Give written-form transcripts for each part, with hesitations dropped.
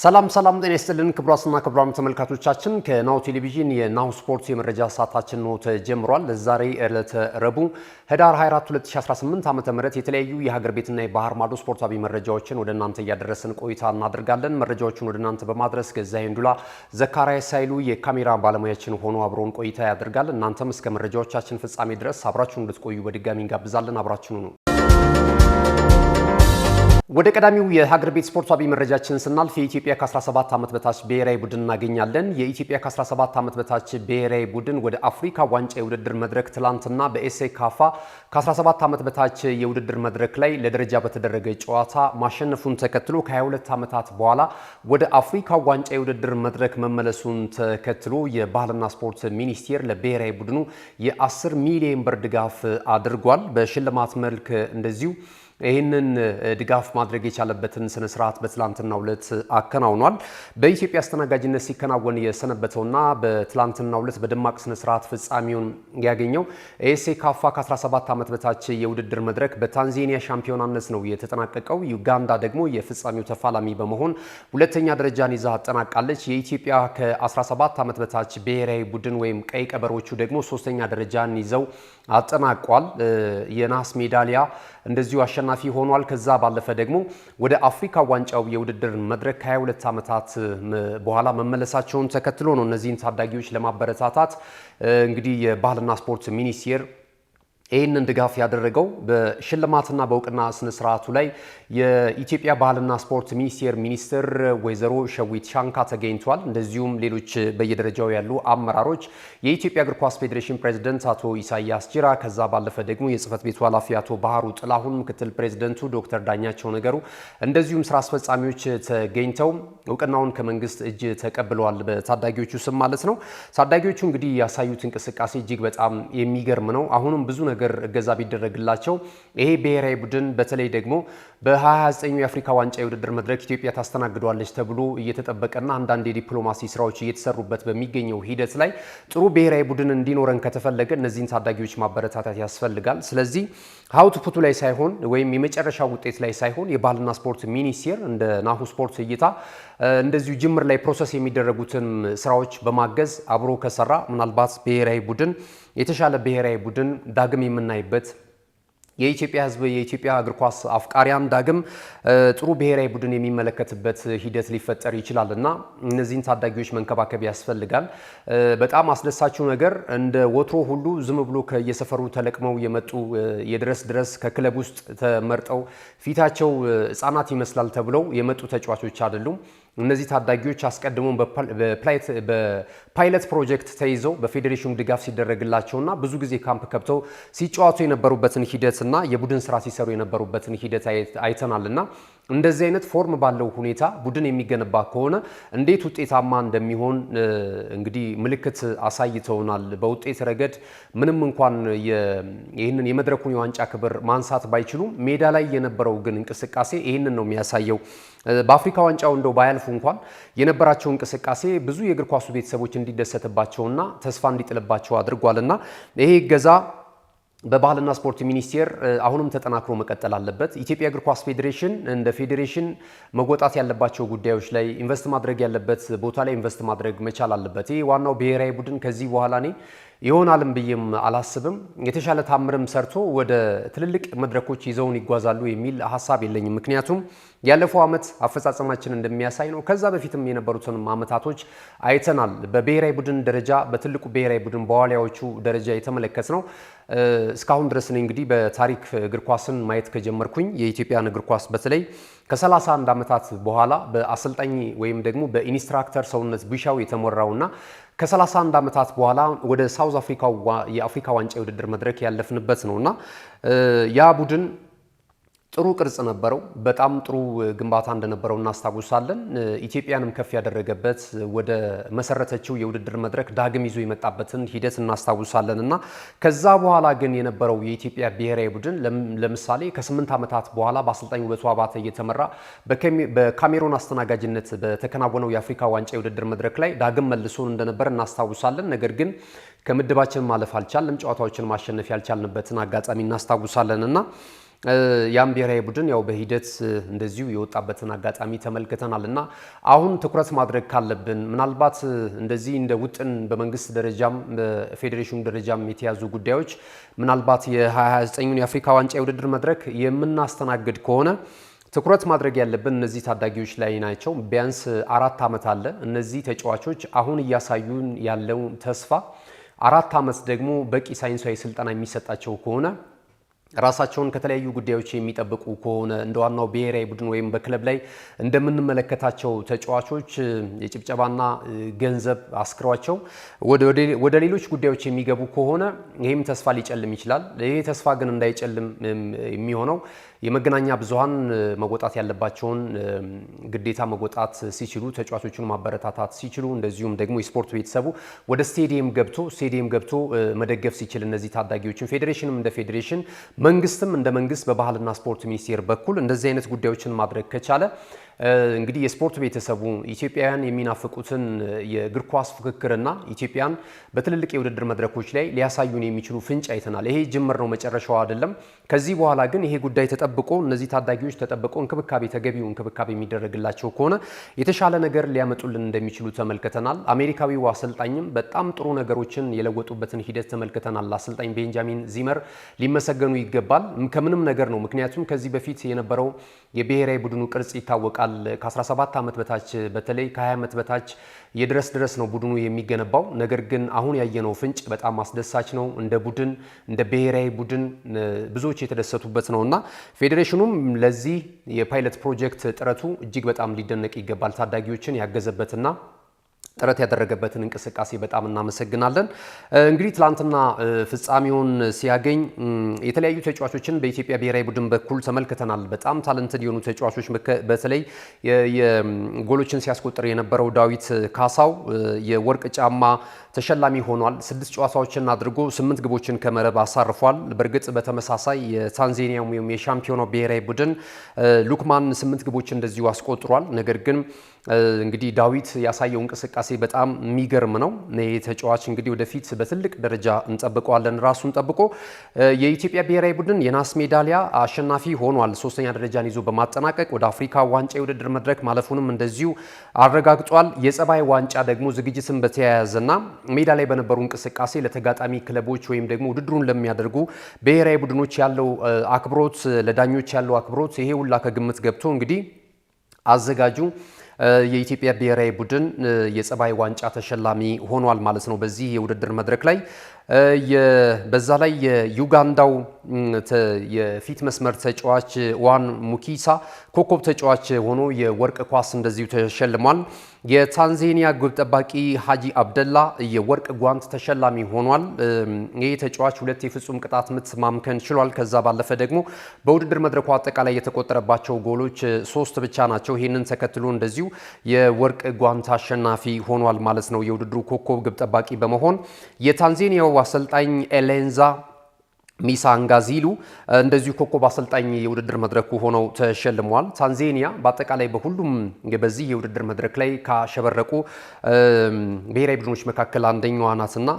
ሰላም ጤና ይስጥልን ክቡራትና ክቡራን ተመልካቾቻችን ከናሁ ቴሌቪዥን የናሁ ስፖርት የመረጃ ሰዓታችን ነው ተጀምሯል። ዛሬ ዕለተ ረቡዕ ህዳር 24 2018 ዓ.ም የተለያዩ የሀገር ቤትና የባህር ማዶ ስፖርታዊ መረጃዎችን ወደ እናንተ እያደረስን ቆይታ እናደርጋለን። መረጃዎችን ወደ እናንተ በማድረስ ገዛኸኝ ዱላ፣ ዘካሪያስ ኃይሉ የካሜራ ባለሙያችን ሆኖ አብሮን ቆይታ ያደርጋል። እናንተም እስከ መረጃዎቻችን ፍጻሜ ድረስ አብራችሁን እንድትቆዩ በድጋሚ እንጋብዛለን። አብራችሁን ነው። ወደ ቀዳሚው የሀገር ቤት ስፖርታዊ መረጃችን ስናልፍ የኢትዮጵያ ከ17 ዓመት በታች ብሔራዊ ቡድን እናገኛለን። የኢትዮጵያ ከ17 ዓመት በታች ብሔራዊ ቡድን ወደ አፍሪካ ዋንጫ የውድድር መድረክ ትላንትና በኤሴካፋ ከ17 ዓመት በታች የውድድር መድረክ ላይ ለደረጃ በተደረገ ጨዋታ ማሸነፉን ተከትሎ ከ22 ዓመታት በኋላ ወደ አፍሪካ ዋንጫ የውድድር መድረክ መመለሱን ተከትሎ የባህልና ስፖርት ሚኒስቴር ለብሔራዊ ቡድኑ የ10 ሚሊዮን ብር ድጋፍ አድርጓል። በሽልማት መልክ እንደዚሁ ይህንን ድጋፍ ማድረግ የቻለበትን ስነ ስርዓት በትላንትናው ዕለት አከናውኗል። በኢትዮጵያ አስተናጋጅነት ሲከናወን የሰነበተውና በትላንትናው ዕለት በደማቅ ስነ ስርዓት ፍጻሜውን ያገኘው ኤሴካፋ ከ17 ዓመት በታች የውድድር መድረክ በታንዛኒያ ሻምፒዮናነት ነው የተጠናቀቀው። ዩጋንዳ ደግሞ የፍጻሜው ተፋላሚ በመሆን ሁለተኛ ደረጃን ይዛ አጠናቃለች። የኢትዮጵያ ከ17 ዓመት በታች ብሔራዊ ቡድን ወይም ቀይ ቀበሮቹ ደግሞ ሶስተኛ ደረጃን ይዘው አጠናቋል። የናስ ሜዳሊያ እንደዚሁ አሸናፊ ሆኗል። ከዛ ባለፈ ደግሞ ወደ አፍሪካ ዋንጫው የውድድር መድረክ ከ22 ዓመታት በኋላ መመለሳቸውን ተከትሎ ነው እነዚህን ታዳጊዎች ለማበረታታት እንግዲህ የባህልና ስፖርት ሚኒስቴር ይህንን ድጋፍ ያደረገው። በሽልማትና በእውቅና ስነ ስርዓቱ ላይ የኢትዮጵያ ባህልና ስፖርት ሚኒስቴር ሚኒስትር ወይዘሮ ሸዊት ሻንካ ተገኝቷል። እንደዚሁም ሌሎች በየደረጃው ያሉ አመራሮች፣ የኢትዮጵያ እግር ኳስ ፌዴሬሽን ፕሬዝዳንት አቶ ኢሳያስ ጂራ፣ ከዛ ባለፈ ደግሞ የጽህፈት ቤቱ ኃላፊ አቶ ባህሩ ጥላሁን፣ ምክትል ፕሬዝዳንቱ ዶክተር ዳኛቸው ነገሩ፣ እንደዚሁም ስራ አስፈጻሚዎች ተገኝተው እውቅናውን ከመንግስት እጅ ተቀብለዋል። በታዳጊዎቹ ስም ማለት ነው። ታዳጊዎቹ እንግዲህ ያሳዩት እንቅስቃሴ እጅግ በጣም የሚገርም ነው። አሁንም ብዙ ነገር እገዛ ቢደረግላቸው ይሄ ብሔራዊ ቡድን በተለይ ደግሞ በ29ኛው የአፍሪካ ዋንጫ የውድድር መድረክ ኢትዮጵያ ታስተናግደዋለች ተብሎ እየተጠበቀና አንዳንድ የዲፕሎማሲ ስራዎች እየተሰሩበት በሚገኘው ሂደት ላይ ጥሩ ብሔራዊ ቡድን እንዲኖረን ከተፈለገ እነዚህን ታዳጊዎች ማበረታታት ያስፈልጋል። ስለዚህ ሀውትፑቱ ላይ ሳይሆን ወይም የመጨረሻ ውጤት ላይ ሳይሆን የባህልና ስፖርት ሚኒስቴር እንደ ናሁ ስፖርት እይታ እንደዚሁ ጅምር ላይ ፕሮሰስ የሚደረጉትን ስራዎች በማገዝ አብሮ ከሰራ ምናልባት ብሔራዊ ቡድን የተሻለ ብሔራዊ ቡድን ዳግም የምናይበት የኢትዮጵያ ሕዝብ የኢትዮጵያ እግር ኳስ አፍቃሪያን ዳግም ጥሩ ብሔራዊ ቡድን የሚመለከትበት ሂደት ሊፈጠር ይችላልና እነዚህን ታዳጊዎች መንከባከብ ያስፈልጋል። በጣም አስደሳችው ነገር እንደ ወትሮ ሁሉ ዝም ብሎ ከየሰፈሩ ተለቅመው የመጡ የድረስ ከክለብ ውስጥ ተመርጠው ፊታቸው ሕፃናት ይመስላል ተብለው የመጡ ተጫዋቾች አይደሉም። እነዚህ ታዳጊዎች አስቀድሞ በፓይለት ፕሮጀክት ተይዘው በፌዴሬሽኑ ድጋፍ ሲደረግላቸውና ብዙ ጊዜ ካምፕ ከብተው ሲጫወቱ የነበሩበትን ሂደትና የቡድን ስራ ሲሰሩ የነበሩበትን ሂደት አይተናልና እንደዚህ አይነት ፎርም ባለው ሁኔታ ቡድን የሚገነባ ከሆነ እንዴት ውጤታማ እንደሚሆን እንግዲህ ምልክት አሳይተውናል። በውጤት ረገድ ምንም እንኳን ይህንን የመድረኩን የዋንጫ ክብር ማንሳት ባይችሉም ሜዳ ላይ የነበረው ግን እንቅስቃሴ ይህንን ነው የሚያሳየው። በአፍሪካ ዋንጫው እንደው ባያልፉ እንኳን የነበራቸው እንቅስቃሴ ብዙ የእግር ኳሱ ቤተሰቦች እንዲደሰትባቸውና ተስፋ እንዲጥልባቸው አድርጓልና ይሄ እገዛ በባህልና ስፖርት ሚኒስቴር አሁንም ተጠናክሮ መቀጠል አለበት። ኢትዮጵያ እግር ኳስ ፌዴሬሽን እንደ ፌዴሬሽን መወጣት ያለባቸው ጉዳዮች ላይ ኢንቨስት ማድረግ ያለበት ቦታ ላይ ኢንቨስት ማድረግ መቻል አለበት። ይሄ ዋናው ብሔራዊ ቡድን ከዚህ በኋላ እኔ ይሆናልም ብዬም አላስብም። የተሻለ ታምርም ሰርቶ ወደ ትልልቅ መድረኮች ይዘውን ይጓዛሉ የሚል ሀሳብ የለኝም። ምክንያቱም ያለፈው ዓመት አፈጻጸማችን እንደሚያሳይ ነው። ከዛ በፊትም የነበሩትን ዓመታቶች አይተናል። በብሔራዊ ቡድን ደረጃ በትልቁ ብሔራዊ ቡድን በዋሊያዎቹ ደረጃ የተመለከት ነው። እስካሁን ድረስ እኔ እንግዲህ በታሪክ እግር ኳስን ማየት ከጀመርኩኝ የኢትዮጵያን እግር ኳስ በተለይ ከ31 ዓመታት በኋላ በአሰልጣኝ ወይም ደግሞ በኢንስትራክተር ሰውነት ቢሻው የተመራውና ከ31 ዓመታት በኋላ ወደ ሳውዝ አፍሪካ የአፍሪካ ዋንጫ የውድድር መድረክ ያለፍንበት ነውና ያ ቡድን ጥሩ ቅርጽ ነበረው። በጣም ጥሩ ግንባታ እንደነበረው እናስታውሳለን። ኢትዮጵያንም ከፍ ያደረገበት ወደ መሰረተችው የውድድር መድረክ ዳግም ይዞ የመጣበትን ሂደት እናስታውሳለን እና ከዛ በኋላ ግን የነበረው የኢትዮጵያ ብሔራዊ ቡድን ለምሳሌ ከ8 ዓመታት በኋላ በአሰልጣኝ ውበቱ አባተ እየተመራ በካሜሮን አስተናጋጅነት በተከናወነው የአፍሪካ ዋንጫ የውድድር መድረክ ላይ ዳግም መልሶን እንደነበር እናስታውሳለን። ነገር ግን ከምድባችን ማለፍ አልቻልንም። ጨዋታዎችን ማሸነፍ ያልቻልንበትን አጋጣሚ እናስታውሳለን እና ያም ብሔራዊ ቡድን ያው በሂደት እንደዚሁ የወጣበትን አጋጣሚ ተመልክተናል እና አሁን ትኩረት ማድረግ ካለብን ምናልባት እንደዚህ እንደ ውጥን በመንግስት ደረጃም በፌዴሬሽኑ ደረጃም የተያዙ ጉዳዮች ምናልባት የ2029ን የአፍሪካ ዋንጫ የውድድር መድረክ የምናስተናግድ ከሆነ ትኩረት ማድረግ ያለብን እነዚህ ታዳጊዎች ላይ ናቸው። ቢያንስ 4 ዓመት አለ። እነዚህ ተጫዋቾች አሁን እያሳዩን ያለው ተስፋ 4 ዓመት ደግሞ በቂ ሳይንሳዊ ስልጠና የሚሰጣቸው ከሆነ ራሳቸውን ከተለያዩ ጉዳዮች የሚጠብቁ ከሆነ እንደ ዋናው ብሔራዊ ቡድን ወይም በክለብ ላይ እንደምንመለከታቸው ተጫዋቾች የጭብጨባና ገንዘብ አስክሯቸው ወደ ሌሎች ጉዳዮች የሚገቡ ከሆነ ይህም ተስፋ ሊጨልም ይችላል። ይህ ተስፋ ግን እንዳይጨልም የሚሆነው የመገናኛ ብዙሃን መወጣት ያለባቸውን ግዴታ መወጣት ሲችሉ፣ ተጫዋቾቹን ማበረታታት ሲችሉ፣ እንደዚሁም ደግሞ የስፖርት ቤተሰቡ ወደ ስቴዲየም ገብቶ መደገፍ ሲችል እነዚህ ታዳጊዎችን ፌዴሬሽንም እንደ ፌዴሬሽን መንግስትም እንደ መንግስት በባህልና ስፖርት ሚኒስቴር በኩል እንደዚህ አይነት ጉዳዮችን ማድረግ ከቻለ እንግዲህ የስፖርት ቤተሰቡ ኢትዮጵያውያን የሚናፍቁትን የእግር ኳስ ፍክክርና ኢትዮጵያን በትልልቅ የውድድር መድረኮች ላይ ሊያሳዩን የሚችሉ ፍንጭ አይተናል። ይሄ ጅምር ነው፣ መጨረሻው አይደለም። ከዚህ በኋላ ግን ይሄ ጉዳይ ተጠብቆ እነዚህ ታዳጊዎች ተጠብቆ ተገቢው እንክብካቤ የሚደረግላቸው ከሆነ የተሻለ ነገር ሊያመጡልን እንደሚችሉ ተመልክተናል። አሜሪካዊው አሰልጣኝም በጣም ጥሩ ነገሮችን የለወጡበትን ሂደት ተመልክተናል። አሰልጣኝ ቤንጃሚን ዚመር ሊመሰገኑ ይገባል። ከምንም ነገር ነው። ምክንያቱም ከዚህ በፊት የነበረው የብሔራዊ ቡድኑ ቅርጽ ይታወቃል። ከ17 ዓመት በታች በተለይ ከ20 ዓመት በታች ድረስ ነው ቡድኑ የሚገነባው። ነገር ግን አሁን ያየነው ፍንጭ በጣም አስደሳች ነው። እንደ ቡድን እንደ ብሔራዊ ቡድን ብዙዎች የተደሰቱበት ነውና ፌዴሬሽኑም ለዚህ የፓይለት ፕሮጀክት ጥረቱ እጅግ በጣም ሊደነቅ ይገባል። ታዳጊዎችን ያገዘበትና ጥረት ያደረገበትን እንቅስቃሴ በጣም እናመሰግናለን። እንግዲህ ትላንትና ፍጻሜውን ሲያገኝ የተለያዩ ተጫዋቾችን በኢትዮጵያ ብሔራዊ ቡድን በኩል ተመልክተናል። በጣም ታለንትድ የሆኑ ተጫዋቾች በተለይ የጎሎችን ሲያስቆጥር የነበረው ዳዊት ካሳው የወርቅ ጫማ ተሸላሚ ሆኗል። 6 ጨዋታዎችን አድርጎ 8 ግቦችን ከመረብ አሳርፏል። በእርግጥ በተመሳሳይ የታንዛኒያ ወይም የሻምፒዮናው ብሔራዊ ቡድን ሉክማን 8 ግቦችን እንደዚሁ አስቆጥሯል። ነገር ግን እንግዲህ ዳዊት ያሳየው እንቅስቃሴ በጣም የሚገርም ነው። ይህ ተጫዋች እንግዲህ ወደፊት በትልቅ ደረጃ እንጠብቀዋለን። ራሱን ጠብቆ የኢትዮጵያ ብሔራዊ ቡድን የናስ ሜዳሊያ አሸናፊ ሆኗል። 3ኛ ደረጃን ይዞ በማጠናቀቅ ወደ አፍሪካ ዋንጫ የውድድር መድረክ ማለፉንም እንደዚሁ አረጋግጧል። የጸባይ ዋንጫ ደግሞ ዝግጅትን በተያያዘና ሜዳ ላይ በነበሩ እንቅስቃሴ ለተጋጣሚ ክለቦች ወይም ደግሞ ውድድሩን ለሚያደርጉ ብሔራዊ ቡድኖች ያለው አክብሮት፣ ለዳኞች ያለው አክብሮት ይሄ ሁላ ከግምት ገብቶ እንግዲህ አዘጋጁ የኢትዮጵያ ብሔራዊ ቡድን የጸባይ ዋንጫ ተሸላሚ ሆኗል ማለት ነው። በዚህ የውድድር መድረክ ላይ በዛ ላይ የዩጋንዳው የፊት መስመር ተጫዋች ዋን ሙኪሳ ኮከብ ተጫዋች ሆኖ የወርቅ ኳስ እንደዚሁ ተሸልሟል። የታንዛኒያ ግብ ጠባቂ ሀጂ አብደላ የወርቅ ጓንት ተሸላሚ ሆኗል። ይህ ተጫዋች 2 የፍጹም ቅጣት ምት ማምከን ችሏል። ከዛ ባለፈ ደግሞ በውድድር መድረኩ አጠቃላይ የተቆጠረባቸው ጎሎች 3 ብቻ ናቸው። ይህንን ተከትሎ እንደዚሁ የወርቅ ጓንት አሸናፊ ሆኗል ማለት ነው። የውድድሩ ኮከብ ግብ ጠባቂ በመሆን የታንዛኒያው አሰልጣኝ ኤሌንዛ ሚሳንጋዚሉ እንደዚሁ ኮከብ አሰልጣኝ የውድድር መድረኩ ሆነው ተሸልመዋል። ታንዛኒያ በአጠቃላይ በሁሉም በዚህ የውድድር መድረክ ላይ ካሸበረቁ ብሔራዊ ቡድኖች መካከል አንደኛዋ ናትና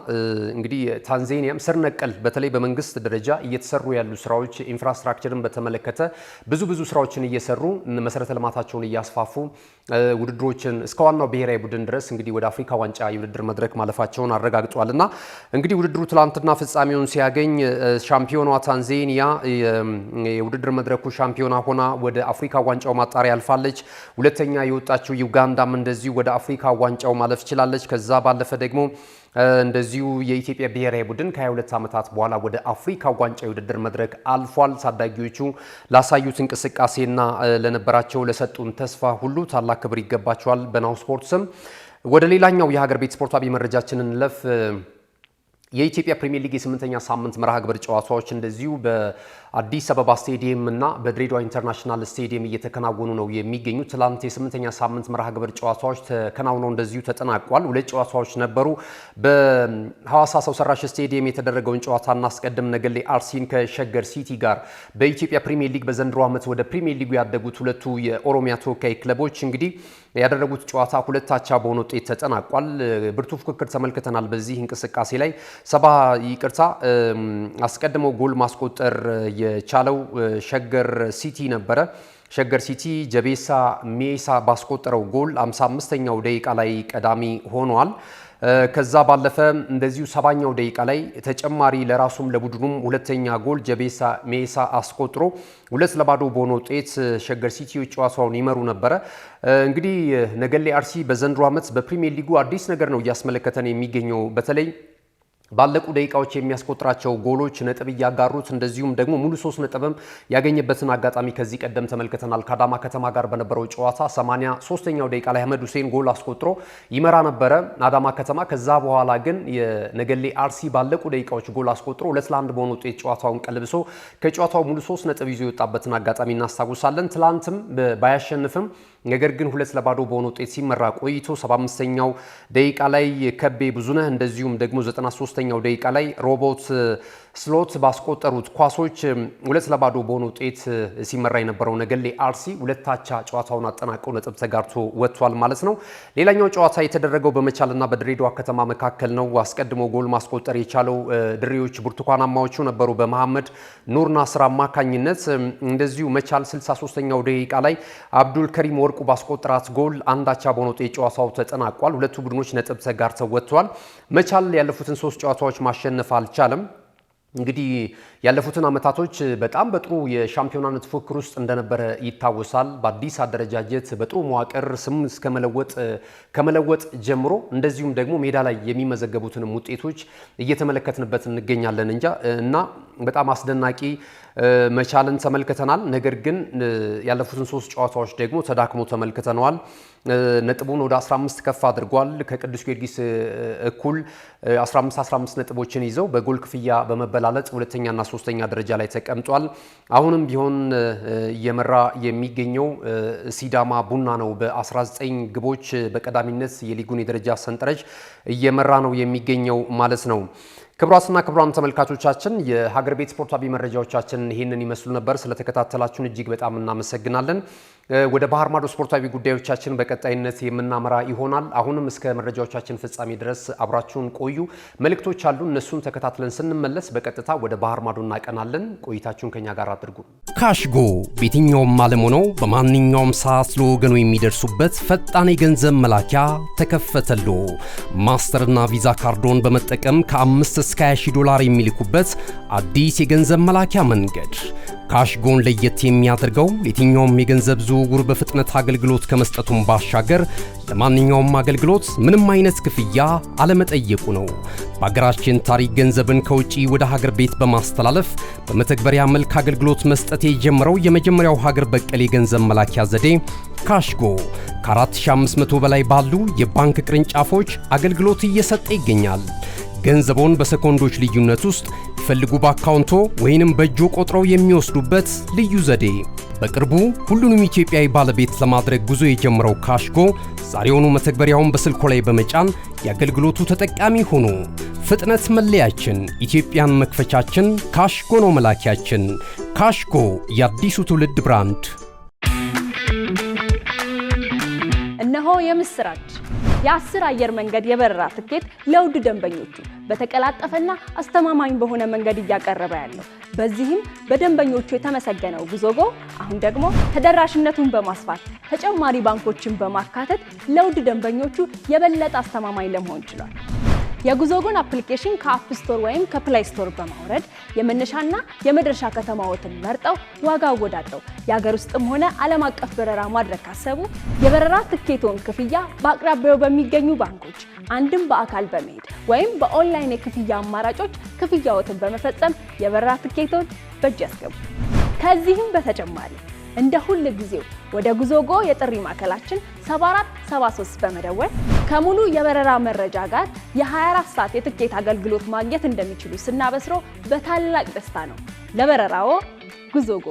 እንግዲህ ታንዛኒያም ስር ነቀል በተለይ በመንግስት ደረጃ እየተሰሩ ያሉ ስራዎች ኢንፍራስትራክቸርን በተመለከተ ብዙ ስራዎችን እየሰሩ መሰረተ ልማታቸውን እያስፋፉ ውድድሮችን እስከ ዋናው ብሔራዊ ቡድን ድረስ እንግዲህ ወደ አፍሪካ ዋንጫ የውድድር መድረክ ማለፋቸውን አረጋግጧልና እንግዲህ ውድድሩ ትላንትና ፍጻሜውን ሲያገኝ ሻምፒዮኗ ታንዛኒያ የውድድር መድረኩ ሻምፒዮና ሆና ወደ አፍሪካ ዋንጫው ማጣሪያ አልፋለች። ሁለተኛ የወጣችው ዩጋንዳም እንደዚሁ ወደ አፍሪካ ዋንጫው ማለፍ ችላለች። ከዛ ባለፈ ደግሞ እንደዚሁ የኢትዮጵያ ብሔራዊ ቡድን ከ22 ዓመታት በኋላ ወደ አፍሪካ ዋንጫ የውድድር መድረክ አልፏል። ታዳጊዎቹ ላሳዩት እንቅስቃሴና ለነበራቸው ለሰጡን ተስፋ ሁሉ ታላቅ ክብር ይገባቸዋል። በናሁ ስፖርት ስም ወደ ሌላኛው የሀገር ቤት ስፖርታዊ መረጃችንን እንለፍ። የኢትዮጵያ ፕሪሚየር ሊግ የ8ኛ ሳምንት መርሃ ግብር ጨዋታዎች እንደዚሁ በአዲስ አበባ ስቴዲየም እና በድሬዳዋ ኢንተርናሽናል ስቴዲየም እየተከናወኑ ነው የሚገኙ። ትላንት የ8ኛ ሳምንት መርሃ ግብር ጨዋታዎች ተከናውነው እንደዚሁ ተጠናቋል። 2 ጨዋታዎች ነበሩ። በሐዋሳ ሰው ሰራሽ ስቴዲየም የተደረገውን ጨዋታ እናስቀድም። ነገሌ አርሲን ከሸገር ሲቲ ጋር በኢትዮጵያ ፕሪሚየር ሊግ በዘንድሮ ዓመት ወደ ፕሪሚየር ሊጉ ያደጉት ሁለቱ የኦሮሚያ ተወካይ ክለቦች እንግዲህ ያደረጉት ጨዋታ 2 አቻ በሆነ ውጤት ተጠናቋል። ብርቱ ፉክክር ተመልክተናል። በዚህ እንቅስቃሴ ላይ አስቀድሞ ጎል ማስቆጠር የቻለው ሸገር ሲቲ ነበረ። ሸገር ሲቲ ጀቤሳ ሜሳ ባስቆጠረው ጎል 55ኛው ደቂቃ ላይ ቀዳሚ ሆኗል። ከዛ ባለፈ እንደዚሁ 70ኛው ደቂቃ ላይ ተጨማሪ ለራሱም ለቡድኑም ሁለተኛ ጎል ጀቤሳ ሜሳ አስቆጥሮ 2-0 በሆነ ውጤት ሸገር ሲቲዎች ጨዋታውን ይመሩ ነበረ። እንግዲህ ነገሌ አርሲ በዘንድሮ ዓመት በፕሪሚየር ሊጉ አዲስ ነገር ነው እያስመለከተን የሚገኘው። በተለይ ባለቁ ደቂቃዎች የሚያስቆጥራቸው ጎሎች ነጥብ እያጋሩት እንደዚሁም ደግሞ ሙሉ 3 ነጥብም ያገኘበትን አጋጣሚ ከዚህ ቀደም ተመልክተናል። ከአዳማ ከተማ ጋር በነበረው ጨዋታ 83ኛው ደቂቃ ላይ አህመድ ሁሴን ጎል አስቆጥሮ ይመራ ነበረ አዳማ ከተማ። ከዛ በኋላ ግን የነገሌ አርሲ ባለቁ ደቂቃዎች ጎል አስቆጥሮ 2-1 በሆነ ውጤት ጨዋታውን ቀልብሶ ከጨዋታው ሙሉ 3 ነጥብ ይዞ የወጣበትን አጋጣሚ እናስታውሳለን። ትላንትም ባያሸንፍም ነገር ግን 2-0 በሆነ ውጤት ሲመራ ቆይቶ 75ኛው ደቂቃ ላይ ከቤ ብዙነህ እንደዚሁም ደግሞ 93ኛው ደቂቃ ላይ ሮቦት ስሎት ባስቆጠሩት ኳሶች 2-0 በሆነ ውጤት ሲመራ የነበረው ነገሌ አርሲ 2-አቻ ጨዋታውን አጠናቀው ነጥብ ተጋርቶ ወጥቷል ማለት ነው። ሌላኛው ጨዋታ የተደረገው በመቻልና በድሬዳዋ ከተማ መካከል ነው። አስቀድሞ ጎል ማስቆጠር የቻለው ድሬዎች ብርቱካናማዎቹ ነበሩ በመሐመድ ኑር ናስር አማካኝነት። እንደዚሁ መቻል 63ኛው ደቂቃ ላይ አብዱል ከሪም ወርቁ ባስቆጠራት ጎል 1-አቻ በሆነ ውጤት ጨዋታው ተጠናቋል። ሁለቱ ቡድኖች ነጥብ ተጋርተው ወጥቷል። መቻል ያለፉትን 3 ጨዋታዎች ማሸነፍ አልቻለም። እንግዲህ ያለፉትን አመታቶች በጣም በጥሩ የሻምፒዮናነት ፉክክር ውስጥ እንደነበረ ይታወሳል። በአዲስ አደረጃጀት በጥሩ መዋቅር ስም ከመለወጥ ጀምሮ እንደዚሁም ደግሞ ሜዳ ላይ የሚመዘገቡትን ውጤቶች እየተመለከትንበት እንገኛለን እና በጣም አስደናቂ መቻልን ተመልክተናል። ነገር ግን ያለፉትን 3 ጨዋታዎች ደግሞ ተዳክሞ ተመልክተነዋል። ነጥቡን ወደ 15 ከፍ አድርጓል። ከቅዱስ ጊዮርጊስ እኩል 15 ነጥቦችን ይዘው በጎል ክፍያ በመበላለጥ ሁለተኛና ሶስተኛ ደረጃ ላይ ተቀምጧል። አሁንም ቢሆን እየመራ የሚገኘው ሲዳማ ቡና ነው። በ19 ግቦች በቀዳሚነት የሊጉን የደረጃ ሰንጠረዥ እየመራ ነው የሚገኘው ማለት ነው። ክቡራትና ክቡራን ተመልካቾቻችን የሀገር ቤት ስፖርታዊ መረጃዎቻችን ይሄንን ይመስሉ ነበር። ስለተከታተላችሁን እጅግ በጣም እናመሰግናለን። ወደ ባህር ማዶ ስፖርታዊ ጉዳዮቻችን በቀጣይነት የምናመራ ይሆናል። አሁንም እስከ መረጃዎቻችን ፍጻሜ ድረስ አብራችሁን ቆዩ። መልእክቶች አሉ፣ እነሱን ተከታትለን ስንመለስ በቀጥታ ወደ ባህር ማዶ እናቀናለን። ቆይታችሁን ከኛ ጋር አድርጉ። ካሽጎ በየትኛውም ዓለም ሆነው በማንኛውም ሰዓት ለወገኑ የሚደርሱበት ፈጣን የገንዘብ መላኪያ ተከፈተሎ። ማስተርና ቪዛ ካርዶን በመጠቀም ከ5 እስከ 20 ዶላር የሚልኩበት አዲስ የገንዘብ መላኪያ መንገድ። ካሽጎን ለየት የሚያደርገው የትኛውም የገንዘብ ዝውውር በፍጥነት አገልግሎት ከመስጠቱም ባሻገር ለማንኛውም አገልግሎት ምንም አይነት ክፍያ አለመጠየቁ ነው። በሀገራችን ታሪክ ገንዘብን ከውጪ ወደ ሀገር ቤት በማስተላለፍ በመተግበሪያ መልክ አገልግሎት መስጠት የጀመረው የመጀመሪያው ሀገር በቀል የገንዘብ መላኪያ ዘዴ ካሽጎ ከ4500 በላይ ባሉ የባንክ ቅርንጫፎች አገልግሎት እየሰጠ ይገኛል። ገንዘቦን በሰኮንዶች ልዩነት ውስጥ ይፈልጉ በአካውንቶ ወይንም በእጆ ቆጥረው የሚወስዱበት ልዩ ዘዴ። በቅርቡ ሁሉንም ኢትዮጵያዊ ባለቤት ለማድረግ ጉዞ የጀመረው ካሽጎ ዛሬውኑ መተግበሪያውን በስልኮ ላይ በመጫን የአገልግሎቱ ተጠቃሚ ሆኑ። ፍጥነት መለያችን፣ ኢትዮጵያን መክፈቻችን፣ ካሽጎ ነው መላኪያችን። ካሽጎ የአዲሱ ትውልድ ብራንድ። እነሆ የምስራች! የ10 አየር መንገድ የበረራ ትኬት ለውድ ደንበኞቹ በተቀላጠፈና አስተማማኝ በሆነ መንገድ እያቀረበ ያለው። በዚህም በደንበኞቹ የተመሰገነው ጉዞጎ አሁን ደግሞ ተደራሽነቱን በማስፋት ተጨማሪ ባንኮችን በማካተት ለውድ ደንበኞቹ የበለጠ አስተማማኝ ለመሆን ችሏል። የጉዞጎን አፕሊኬሽን ከአፕ ስቶር ወይም ከፕላይ ስቶር በማውረድ የመነሻና የመድረሻ ከተማዎትን መርጠው ዋጋ አወዳድረው የሀገር ውስጥም ሆነ ዓለም አቀፍ በረራ ማድረግ ካሰቡ የበረራ ትኬቶን ክፍያ በአቅራቢያው በሚገኙ ባንኮች አንድም በአካል በመሄድ ወይም በኦንላይን የክፍያ አማራጮች ክፍያዎትን በመፈጸም የበረራ ትኬቶን በእጅ ያስገቡ። ከዚህም በተጨማሪ እንደ ሁል ጊዜው ወደ ጉዞጎ የጥሪ ማዕከላችን 7473 በመደወል ከሙሉ የበረራ መረጃ ጋር የ24 ሰዓት የትኬት አገልግሎት ማግኘት እንደሚችሉ ስናበስሮ በታላቅ ደስታ ነው። ለበረራዎ ጉዞጎ።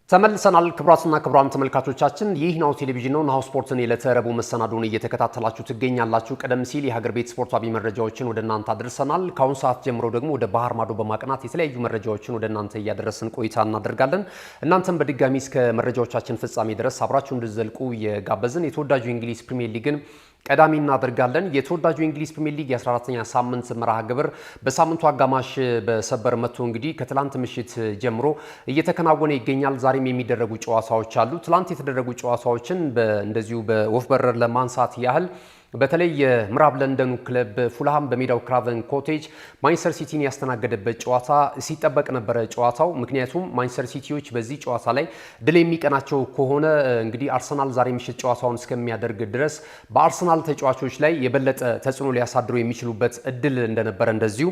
ተመልሰናል። ክቡራትና ክቡራን ተመልካቾቻችን ይህ ናሁ ቴሌቪዥን ነው። ናሁ ስፖርትን የዕለተ ረቡዕ መሰናዶን እየተከታተላችሁ ትገኛላችሁ። ቀደም ሲል የሀገር ቤት ስፖርታዊ መረጃዎችን ወደ እናንተ አድርሰናል። ከአሁን ሰዓት ጀምሮ ደግሞ ወደ ባህር ማዶ በማቅናት የተለያዩ መረጃዎችን ወደ እናንተ እያደረስን ቆይታ እናደርጋለን። እናንተም በድጋሚ እስከ መረጃዎቻችን ፍጻሜ ድረስ አብራችሁ እንድትዘልቁ የጋበዝን። የተወዳጁ የእንግሊዝ ፕሪሚየር ሊግን ቀዳሚ እናደርጋለን። የተወዳጁ የእንግሊዝ ፕሪሚየር ሊግ የ14ኛ ሳምንት መርሃ ግብር በሳምንቱ አጋማሽ በሰበር መቶ እንግዲህ ከትላንት ምሽት ጀምሮ እየተከናወነ ይገኛል። ዛሬም የሚደረጉ ጨዋታዎች አሉ። ትላንት የተደረጉ ጨዋታዎችን እንደዚሁ በወፍ በረር ለማንሳት ያህል በተለይ የምዕራብ ለንደኑ ክለብ ፉልሃም በሜዳው ክራቨን ኮቴጅ ማንቸስተር ሲቲን ያስተናገደበት ጨዋታ ሲጠበቅ ነበረ ጨዋታው። ምክንያቱም ማንቸስተር ሲቲዎች በዚህ ጨዋታ ላይ ድል የሚቀናቸው ከሆነ እንግዲህ አርሰናል ዛሬ ምሽት ጨዋታውን እስከሚያደርግ ድረስ በአርሰናል ተጫዋቾች ላይ የበለጠ ተጽዕኖ ሊያሳድሩ የሚችሉበት እድል እንደነበረ እንደዚሁ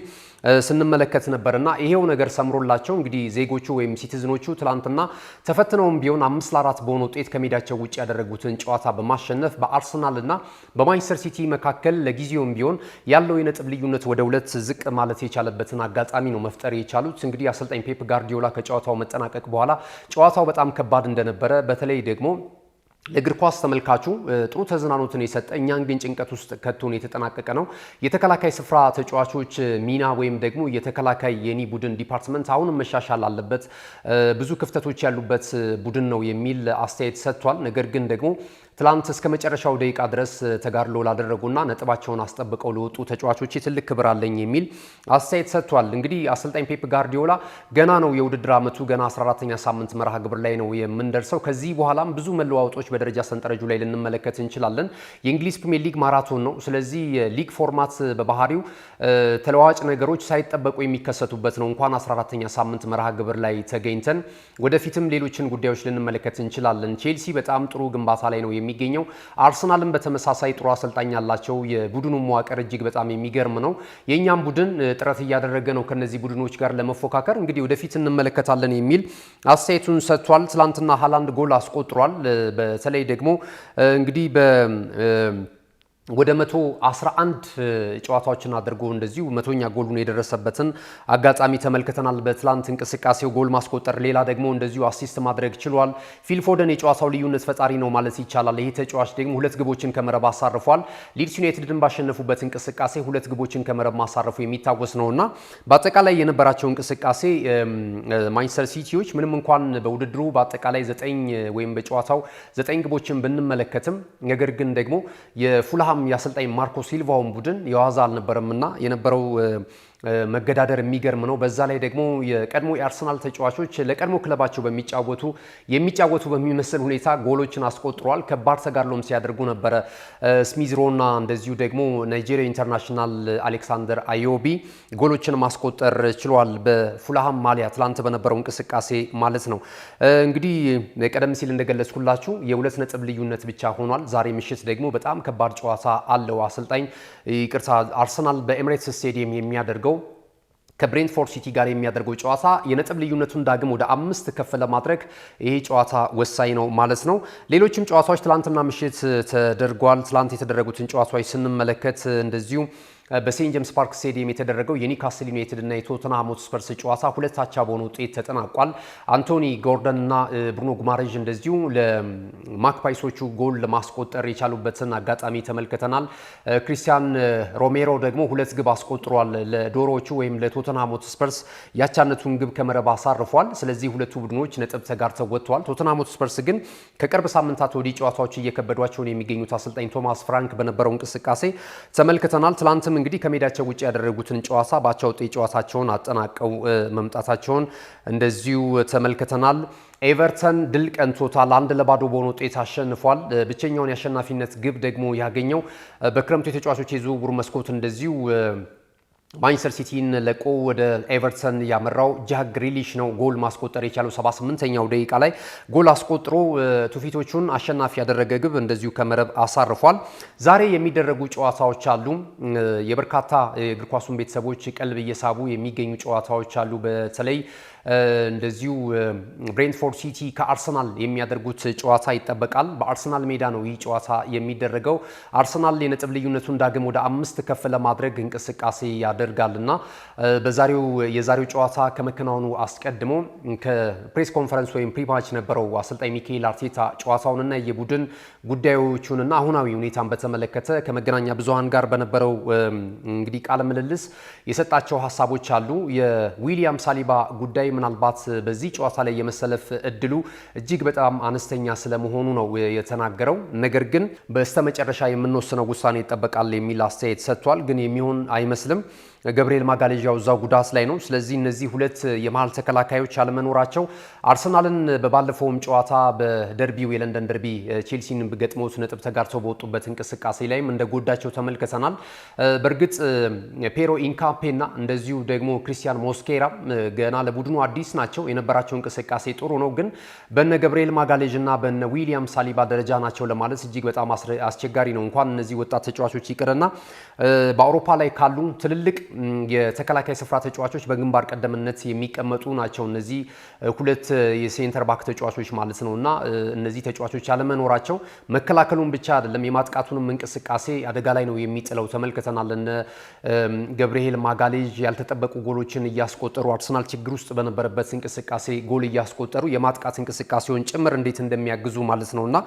ስንመለከት ነበርና ይሄው ነገር ሰምሮላቸው እንግዲህ ዜጎቹ ወይም ሲቲዝኖቹ ትላንትና ተፈትነውም ቢሆን 5-4 በሆነ ውጤት ከሜዳቸው ውጭ ያደረጉትን ጨዋታ በማሸነፍ በአርሰናልና በማንቸስተር ሲቲ መካከል ለጊዜውም ቢሆን ያለው የነጥብ ልዩነት ወደ 2 ዝቅ ማለት የቻለበትን አጋጣሚ ነው መፍጠር የቻሉት። እንግዲህ አሰልጣኝ ፔፕ ጋርዲዮላ ከጨዋታው መጠናቀቅ በኋላ ጨዋታው በጣም ከባድ እንደነበረ በተለይ ደግሞ ለእግር ኳስ ተመልካቹ ጥሩ ተዝናኖትን የሰጠ እኛን ግን ጭንቀት ውስጥ ከቶን የተጠናቀቀ ነው። የተከላካይ ስፍራ ተጫዋቾች ሚና ወይም ደግሞ የተከላካይ የኒ ቡድን ዲፓርትመንት አሁንም መሻሻል አለበት፣ ብዙ ክፍተቶች ያሉበት ቡድን ነው የሚል አስተያየት ሰጥቷል። ነገር ግን ደግሞ ትላንት እስከ መጨረሻው ደቂቃ ድረስ ተጋድሎ ላደረጉና ነጥባቸውን አስጠብቀው ለወጡ ተጫዋቾች ትልቅ ክብር አለኝ የሚል አስተያየት ሰጥቷል። እንግዲህ አሰልጣኝ ፔፕ ጋርዲዮላ ገና ነው የውድድር ዓመቱ ገና 14ኛ ሳምንት መርሃ ግብር ላይ ነው የምንደርሰው። ከዚህ በኋላም ብዙ መለዋወጦች በደረጃ ሰንጠረጁ ላይ ልንመለከት እንችላለን። የእንግሊዝ ፕሪሚየር ሊግ ማራቶን ነው። ስለዚህ የሊግ ፎርማት በባህሪው ተለዋዋጭ ነገሮች ሳይጠበቁ የሚከሰቱበት ነው። እንኳን 14ኛ ሳምንት መርሃ ግብር ላይ ተገኝተን ወደፊትም ሌሎችን ጉዳዮች ልንመለከት እንችላለን። ቼልሲ በጣም ጥሩ ግንባታ ላይ ነው የሚገኘው። አርሰናልም በተመሳሳይ ጥሩ አሰልጣኝ ያላቸው፣ የቡድኑ መዋቅር እጅግ በጣም የሚገርም ነው። የእኛም ቡድን ጥረት እያደረገ ነው ከነዚህ ቡድኖች ጋር ለመፎካከር እንግዲህ ወደፊት እንመለከታለን የሚል አስተያየቱን ሰጥቷል። ትላንትና ሃላንድ ጎል አስቆጥሯል። በተለይ ደግሞ እንግዲህ ወደ 111 ጨዋታዎችን አድርጎ እንደዚሁ 100ኛ ጎሉን የደረሰበትን አጋጣሚ ተመልክተናል። በትላንት እንቅስቃሴው ጎል ማስቆጠር፣ ሌላ ደግሞ እንደዚሁ አሲስት ማድረግ ችሏል። ፊል ፎደን የጨዋታው ልዩነት ፈጣሪ ነው ማለት ይቻላል። ይሄ ተጫዋች ደግሞ 2 ግቦችን ከመረብ አሳርፏል። ሊድስ ዩናይትድን ባሸነፉበት እንቅስቃሴ 2 ግቦችን ከመረብ ማሳረፉ የሚታወስ ነውና በአጠቃላይ የነበራቸው እንቅስቃሴ ማንቸስተር ሲቲዎች ምንም እንኳን በውድድሩ በአጠቃላይ 9 ወይም በጨዋታው 9 ግቦችን ብንመለከትም ነገር ግን ደግሞ የፉልሃም የአሰልጣኝ ማርኮ ሲልቫውን ቡድን የዋዛ አልነበረምና የነበረው መገዳደር የሚገርም ነው። በዛ ላይ ደግሞ የቀድሞ የአርሰናል ተጫዋቾች ለቀድሞ ክለባቸው የሚጫወቱ በሚመስል ሁኔታ ጎሎችን አስቆጥሯል። ከባድ ተጋድሎም ሲያደርጉ ነበረ። ስሚዝሮና እንደዚሁ ደግሞ ናይጄሪያ ኢንተርናሽናል አሌክሳንደር አዮቢ ጎሎችን ማስቆጠር ችሏል። በፉልሃም ማሊያ ትላንት በነበረው እንቅስቃሴ ማለት ነው። እንግዲህ ቀደም ሲል እንደገለጽኩላችሁ የ2 ነጥብ ልዩነት ብቻ ሆኗል። ዛሬ ምሽት ደግሞ በጣም ከባድ ጨዋታ አለው። አርሰናል በኤሚሬትስ ስቴዲየም የሚያደርገው ከብሬንትፎርድ ሲቲ ጋር የሚያደርገው ጨዋታ የነጥብ ልዩነቱን ዳግም ወደ 5 ከፍ ለማድረግ ይሄ ጨዋታ ወሳኝ ነው ማለት ነው። ሌሎችም ጨዋታዎች ትላንትና ምሽት ተደርጓል። ትላንት የተደረጉትን ጨዋታዎች ስንመለከት እንደዚሁ በሴንት ጄምስ ፓርክ ስቴዲየም የተደረገው የኒውካስል ዩናይትድ እና የቶተንሃም ሆትስፐርስ ጨዋታ 2-2 በሆነ ውጤት ተጠናቋል። አንቶኒ ጎርደን እና ብሩኖ ጉማሬዥ እንደዚሁ ለማክፓይሶቹ ጎል ለማስቆጠር የቻሉበትን አጋጣሚ ተመልክተናል። ክሪስቲያን ሮሜሮ ደግሞ 2 ግብ አስቆጥሯል። ለዶሮዎቹ ወይም ለቶተንሃም ሆትስፐርስ ያቻነቱን ግብ ከመረብ አሳርፏል። ስለዚህ ሁለቱ ቡድኖች ነጥብ ተጋርተው ወጥተዋል። ቶተንሃም ሆትስፐርስ ግን ከቅርብ ሳምንታት ወዲህ ጨዋታዎች እየከበዷቸውን የሚገኙት አሰልጣኝ ቶማስ ፍራንክ በነበረው እንቅስቃሴ ተመልክተናል። ትላንትም እንግዲህ ከሜዳቸው ውጭ ያደረጉትን ጨዋታ ባቻ ውጤት ጨዋታቸውን አጠናቀው መምጣታቸውን እንደዚሁ ተመልክተናል። ኤቨርተን ድል ቀንቶታል። 1-0 በሆነ ውጤት አሸንፏል። ብቸኛውን የአሸናፊነት ግብ ደግሞ ያገኘው በክረምቱ የተጫዋቾች የዝውውር መስኮት እንደዚሁ ማንቸስተር ሲቲን ለቆ ወደ ኤቨርተን ያመራው ጃክ ግሪሊሽ ነው ጎል ማስቆጠር የቻለው 78ኛው ደቂቃ ላይ ጎል አስቆጥሮ ቱፊቶቹን አሸናፊ ያደረገ ግብ እንደዚሁ ከመረብ አሳርፏል። ዛሬ የሚደረጉ ጨዋታዎች አሉ። የበርካታ የእግር ኳሱን ቤተሰቦች ቀልብ እየሳቡ የሚገኙ ጨዋታዎች አሉ። በተለይ እንደዚሁ ብሬንትፎርድ ሲቲ ከአርሰናል የሚያደርጉት ጨዋታ ይጠበቃል። በአርሰናል ሜዳ ነው ይህ ጨዋታ የሚደረገው። አርሰናል የነጥብ ልዩነቱን ዳግም ወደ 5 ከፍ ለማድረግ እንቅስቃሴ ያደርጋልና የዛሬው ጨዋታ ከመከናወኑ አስቀድሞ ከፕሬስ ኮንፈረንስ ወይም ፕሪማች ነበረው አሰልጣኝ ሚካኤል አርቴታ ጨዋታውንና የቡድን ጉዳዮቹንና አሁናዊ ሁኔታን በተመለከተ ከመገናኛ ብዙሃን ጋር በነበረው እንግዲህ ቃለ ምልልስ የሰጣቸው ሀሳቦች አሉ። የዊሊያም ሳሊባ ጉዳይ ምናልባት በዚህ ጨዋታ ላይ የመሰለፍ እድሉ እጅግ በጣም አነስተኛ ስለመሆኑ ነው የተናገረው። ነገር ግን በስተመጨረሻ የምንወስነው ውሳኔ ይጠበቃል የሚል አስተያየት ሰጥቷል። ግን የሚሆን አይመስልም። ገብርኤል ማጋሌዥ እዛው ጉዳት ላይ ነው። ስለዚህ እነዚህ ሁለት የመሃል ተከላካዮች ያለመኖራቸው አርሰናልን በባለፈውም ጨዋታ በደርቢው የለንደን ደርቢ ቼልሲን ገጥመውት ነጥብ ተጋርተው በወጡበት እንቅስቃሴ ላይም እንደጎዳቸው ተመልክተናል። በእርግጥ ፔሮ ኢንካፔና እንደዚሁ ደግሞ ክሪስቲያን ሞስኬራ ገና ለቡድኑ አዲስ ናቸው። የነበራቸው እንቅስቃሴ ጥሩ ነው። ግን በነ ገብርኤል ማጋሌዥ እና በነ ዊሊያም ሳሊባ ደረጃ ናቸው ለማለት እጅግ በጣም አስቸጋሪ ነው። እንኳን እነዚህ ወጣት ተጫዋቾች ይቅርና በአውሮፓ ላይ ካሉ ትልልቅ የተከላካይ ስፍራ ተጫዋቾች በግንባር ቀደምነት የሚቀመጡ ናቸው። እነዚህ ሁለት የሴንተር ባክ ተጫዋቾች ማለት ነውና እነዚህ ተጫዋቾች ያለመኖራቸው መከላከሉን ብቻ አይደለም የማጥቃቱንም እንቅስቃሴ አደጋ ላይ ነው የሚጥለው። ተመልክተናል። እነ ገብርኤል ማጋሌዥ ያልተጠበቁ ጎሎችን እያስቆጠሩ አርሰናል ችግር ውስጥ በነበረበት እንቅስቃሴ ጎል እያስቆጠሩ የማጥቃት እንቅስቃሴውን ጭምር እንዴት እንደሚያግዙ ማለት ነውና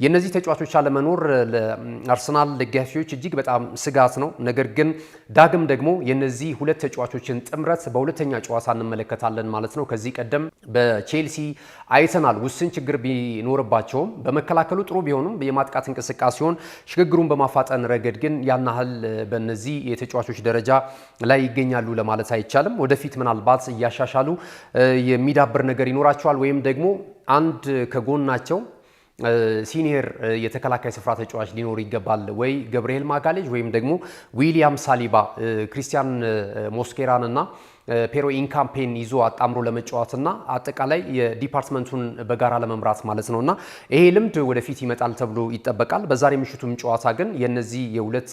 የነዚህ ተጫዋቾች አለመኖር ለአርሰናል ደጋፊዎች እጅግ በጣም ስጋት ነው። ነገር ግን ዳግም ደግሞ የነዚህ ሁለት ተጫዋቾችን ጥምረት በሁለተኛ ጨዋታ እንመለከታለን ማለት ነው። ከዚህ ቀደም በቼልሲ አይተናል። ውስን ችግር ቢኖርባቸውም በመከላከሉ ጥሩ ቢሆኑም የማጥቃት እንቅስቃሴውን ሽግግሩን በማፋጠን ረገድ ግን ያን ያህል በነዚህ የተጫዋቾች ደረጃ ላይ ይገኛሉ ለማለት አይቻልም። ወደፊት ምናልባት እያሻሻሉ የሚዳብር ነገር ይኖራቸዋል ወይም ደግሞ አንድ ከጎናቸው ሲኒየር የተከላካይ ስፍራ ተጫዋች ሊኖር ይገባል። ወይ ገብርኤል ማጋሌዥ ወይም ደግሞ ዊሊያም ሳሊባ ክሪስቲያን ሞስኬራን እና ፔሮ ኢንካምፔን ይዞ አጣምሮ ለመጫወትና አጠቃላይ የዲፓርትመንቱን በጋራ ለመምራት ማለት ነውና ይሄ ልምድ ወደፊት ይመጣል ተብሎ ይጠበቃል። በዛሬ ምሽቱም ጨዋታ ግን የነዚህ የሁለት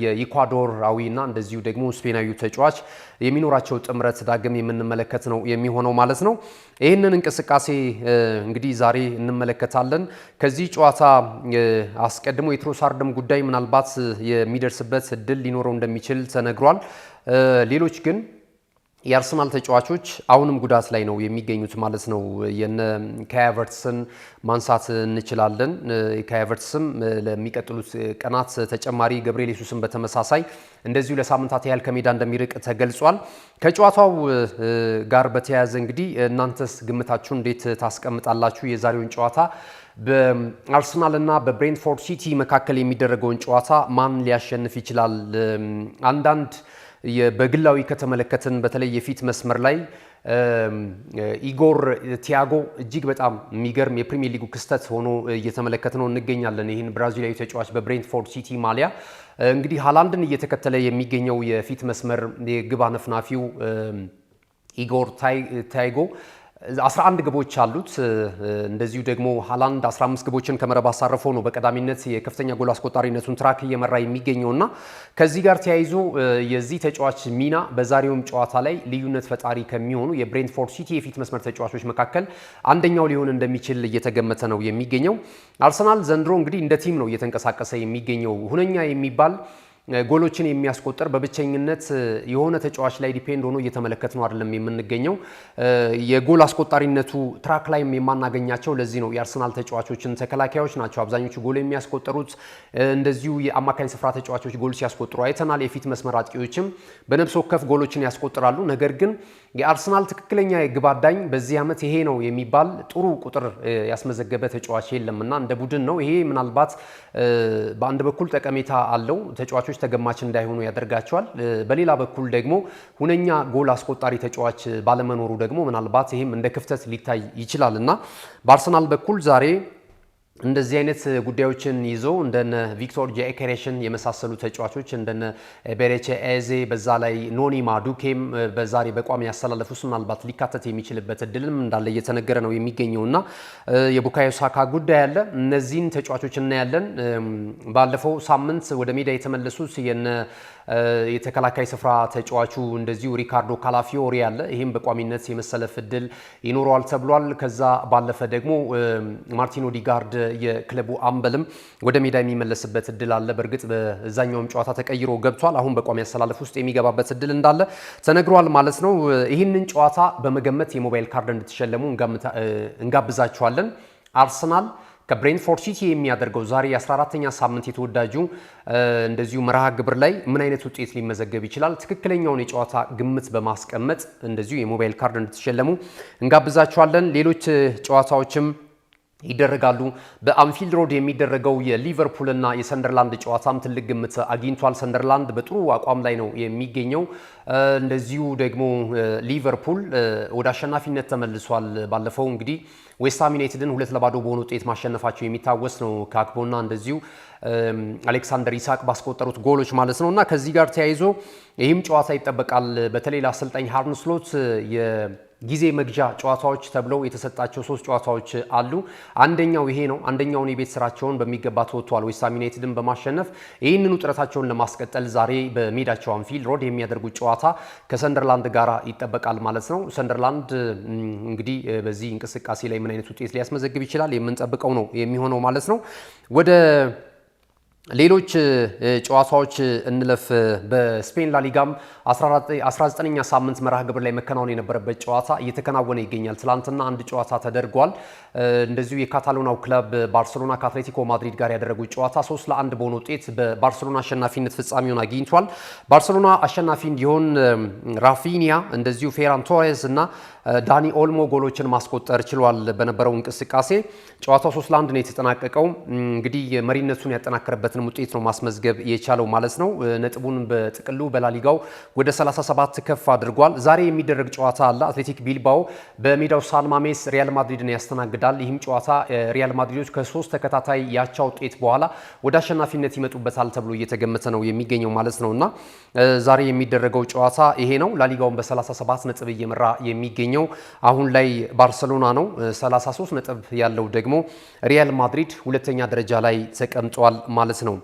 የኢኳዶራዊና እንደዚሁ ደግሞ ስፔናዊ ተጫዋች የሚኖራቸው ጥምረት ዳግም የምንመለከት ነው የሚሆነው ማለት ነው። ይህንን እንቅስቃሴ እንግዲህ ዛሬ እንመለከታለን። ከዚህ ጨዋታ አስቀድሞ የትሮሳርድም ጉዳይ ምናልባት የሚደርስበት እድል ሊኖረው እንደሚችል ተነግሯል። ሌሎች ግን የአርሰናል ተጫዋቾች አሁንም ጉዳት ላይ ነው የሚገኙት ማለት ነው። የነ ካይ ሃቨርትስን ማንሳት እንችላለን። ካይ ሃቨርትስም ለሚቀጥሉት ቀናት ተጨማሪ ገብርኤል ኢየሱስን በተመሳሳይ እንደዚሁ ለሳምንታት ያህል ከሜዳ እንደሚርቅ ተገልጿል። ከጨዋታው ጋር በተያያዘ እንግዲህ እናንተስ ግምታችሁ እንዴት ታስቀምጣላችሁ? የዛሬውን ጨዋታ በአርሰናል እና በብሬንትፎርድ ሲቲ መካከል የሚደረገውን ጨዋታ ማን ሊያሸንፍ ይችላል? አንዳንድ በግላዊ ከተመለከትን በተለይ የፊት መስመር ላይ ኢጎር ቲያጎ እጅግ በጣም የሚገርም የፕሪሚየር ሊጉ ክስተት ሆኖ እየተመለከትነው እንገኛለን። ይህን ብራዚላዊ ተጫዋች በብሬንትፎርድ ሲቲ ማሊያ እንግዲህ ሃላንድን እየተከተለ የሚገኘው የፊት መስመር የግብ አነፍናፊው ኢጎር ቲያጎ 11 ግቦች አሉት። እንደዚሁ ደግሞ ሃላንድ 15 ግቦችን ከመረብ አሳርፎ ነው በቀዳሚነት የከፍተኛ ጎል አስቆጣሪነቱን ትራክ እየመራ የሚገኘውና ከዚህ ጋር ተያይዞ የዚህ ተጫዋች ሚና በዛሬውም ጨዋታ ላይ ልዩነት ፈጣሪ ከሚሆኑ የብሬንትፎርድ ሲቲ የፊት መስመር ተጫዋቾች መካከል አንደኛው ሊሆን እንደሚችል እየተገመተ ነው የሚገኘው። አርሰናል ዘንድሮ እንግዲህ እንደ ቲም ነው እየተንቀሳቀሰ የሚገኘው። ሁነኛ የሚባል ጎሎችን የሚያስቆጥር በብቸኝነት የሆነ ተጫዋች ላይ ዲፔንድ ሆኖ እየተመለከት ነው አይደለም የምንገኘው። የጎል አስቆጣሪነቱ ትራክ ላይም የማናገኛቸው ለዚህ ነው የአርሰናል ተጫዋቾችን ተከላካዮች ናቸው አብዛኞቹ ጎል የሚያስቆጥሩት። እንደዚሁ የአማካኝ ስፍራ ተጫዋቾች ጎል ሲያስቆጥሩ አይተናል። የፊት መስመር አጥቂዎችም በነፍስ ወከፍ ጎሎችን ያስቆጥራሉ። ነገር ግን የአርሰናል ትክክለኛ የግብ አዳኝ በዚህ ዓመት ይሄ ነው የሚባል ጥሩ ቁጥር ያስመዘገበ ተጫዋች የለምና እንደ ቡድን ነው ይሄ ምናልባት በአንድ በኩል ጠቀሜታ አለው፣ ተጫዋቾች ተገማች እንዳይሆኑ ያደርጋቸዋል። በሌላ በኩል ደግሞ ሁነኛ ጎል አስቆጣሪ ተጫዋች ባለመኖሩ ደግሞ ምናልባት ይሄም እንደ ክፍተት ሊታይ ይችላልና በአርሰናል በኩል ዛሬ እንደዚህ አይነት ጉዳዮችን ይዞ እንደነ ቪክቶር ጄኬሬሽን የመሳሰሉ ተጫዋቾች እንደነ ቤሬቼ ኤዜ በዛ ላይ ኖኒ ማዱኬም በዛሬ በቋሚ ያስተላለፉት ምናልባት ሊካተት የሚችልበት እድልም እንዳለ እየተነገረ ነው የሚገኘውና የቡካዮ ሳካ ጉዳይ አለ። እነዚህን ተጫዋቾች እናያለን። ባለፈው ሳምንት ወደ ሜዳ የተመለሱት የነ የተከላካይ ስፍራ ተጫዋቹ እንደዚሁ ሪካርዶ ካላፊዮሪ ያለ ይህም በቋሚነት የመሰለፍ እድል ይኖረዋል ተብሏል። ከዛ ባለፈ ደግሞ ማርቲን ኦዲጋርድ የክለቡ አምበልም ወደ ሜዳ የሚመለስበት እድል አለ። በእርግጥ በዛኛውም ጨዋታ ተቀይሮ ገብቷል። አሁን በቋሚ አሰላለፍ ውስጥ የሚገባበት እድል እንዳለ ተነግሯል ማለት ነው። ይህንን ጨዋታ በመገመት የሞባይል ካርድ እንድትሸለሙ እንጋብዛችኋለን። አርሰናል ከብሬንትፎርድ ሲቲ የሚያደርገው ዛሬ የ14ኛ ሳምንት የተወዳጁ እንደዚሁ መርሃ ግብር ላይ ምን አይነት ውጤት ሊመዘገብ ይችላል? ትክክለኛውን የጨዋታ ግምት በማስቀመጥ እንደዚሁ የሞባይል ካርድ እንድትሸለሙ እንጋብዛችኋለን። ሌሎች ጨዋታዎችም ይደረጋሉ። በአንፊልድ ሮድ የሚደረገው የሊቨርፑል እና የሰንደርላንድ ጨዋታም ትልቅ ግምት አግኝቷል። ሰንደርላንድ በጥሩ አቋም ላይ ነው የሚገኘው። እንደዚሁ ደግሞ ሊቨርፑል ወደ አሸናፊነት ተመልሷል። ባለፈው እንግዲህ ዌስትሃም ዩናይትድን 2-0 በሆነ ውጤት ማሸነፋቸው የሚታወስ ነው። ካክቦና እንደዚሁ አሌክሳንደር ኢሳቅ ባስቆጠሩት ጎሎች ማለት ነውና ከዚህ ጋር ተያይዞ ይህም ጨዋታ ይጠበቃል። በተለይ ለአሰልጣኝ አርነ ስሎት ጊዜ መግዣ ጨዋታዎች ተብለው የተሰጣቸው 3 ጨዋታዎች አሉ። አንደኛው ይሄ ነው። አንደኛውን የቤት ስራቸውን በሚገባ ተወጥተዋል። ዌስትሃም ዩናይትድን በማሸነፍ ይህንን ውጥረታቸውን ለማስቀጠል ዛሬ በሜዳቸው አንፊልድ ሮድ የሚያደርጉት ጨዋታ ከሰንደርላንድ ጋር ይጠበቃል ማለት ነው። ሰንደርላንድ እንግዲህ በዚህ እንቅስቃሴ ላይ ምን አይነት ውጤት ሊያስመዘግብ ይችላል የምንጠብቀው ነው የሚሆነው ማለት ነው። ወደ ሌሎች ጨዋታዎች እንለፍ። በስፔን ላሊጋም 19ኛ ሳምንት መርሃ ግብር ላይ መከናወን የነበረበት ጨዋታ እየተከናወነ ይገኛል። ትላንትና አንድ ጨዋታ ተደርጓል። እንደዚሁ የካታሎናው ክለብ ባርሴሎና ከአትሌቲኮ ማድሪድ ጋር ያደረጉት ጨዋታ 3-1 በሆነ ውጤት በባርሴሎና አሸናፊነት ፍጻሜውን አግኝቷል። ባርሴሎና አሸናፊ እንዲሆን ራፊኒያ እንደዚሁ ፌራን ቶሬዝ እና ዳኒ ኦልሞ ጎሎችን ማስቆጠር ችሏል። በነበረው እንቅስቃሴ ጨዋታው 3-1 ነው የተጠናቀቀው። እንግዲህ መሪነቱን ያጠናከረበትን ውጤት ነው ማስመዝገብ የቻለው ማለት ነው። ነጥቡን በጥቅሉ በላሊጋው ወደ 37 ከፍ አድርጓል። ዛሬ የሚደረግ ጨዋታ አለ። አትሌቲክ ቢልባኦ በሜዳው ሳልማሜስ ሪያል ማድሪድን ያስተናግዳል። ይህም ጨዋታ ሪያል ማድሪዶች ከ3 ተከታታይ ያቻ ውጤት በኋላ ወደ አሸናፊነት ይመጡበታል ተብሎ እየተገመተ ነው የሚገኘው ማለት ነውና ዛሬ የሚደረገው ጨዋታ ይሄ ነው። ላሊጋውን በ37 ነጥብ እየመራ የሚገኘው አሁን ላይ ባርሴሎና ነው። 33 ነጥብ ያለው ደግሞ ሪያል ማድሪድ ሁለተኛ ደረጃ ላይ ተቀምጧል ማለት ነው።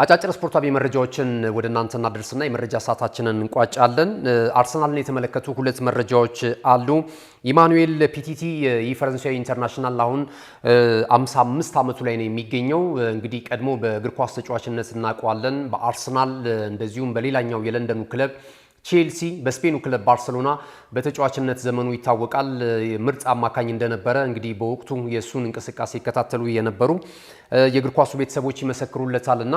አጫጭር ስፖርታዊ መረጃዎችን ወደ እናንተ እናደርስና የመረጃ ሰዓታችንን እንቋጫለን። አርሰናልን የተመለከቱ 2 መረጃዎች አሉ። ኢማኑኤል ፒቲቲ የፈረንሳዊ ኢንተርናሽናል አሁን 55 ዓመቱ ላይ ነው የሚገኘው። እንግዲህ ቀድሞ በእግር ኳስ ተጫዋችነት እናውቀዋለን። በአርሰናል እንደዚሁም በሌላኛው የለንደኑ ክለብ ቼልሲ፣ በስፔኑ ክለብ ባርሴሎና በተጫዋችነት ዘመኑ ይታወቃል። ምርጥ አማካኝ እንደነበረ እንግዲህ በወቅቱ የእሱን እንቅስቃሴ ይከታተሉ የነበሩ የእግር ኳሱ ቤተሰቦች ይመሰክሩለታልና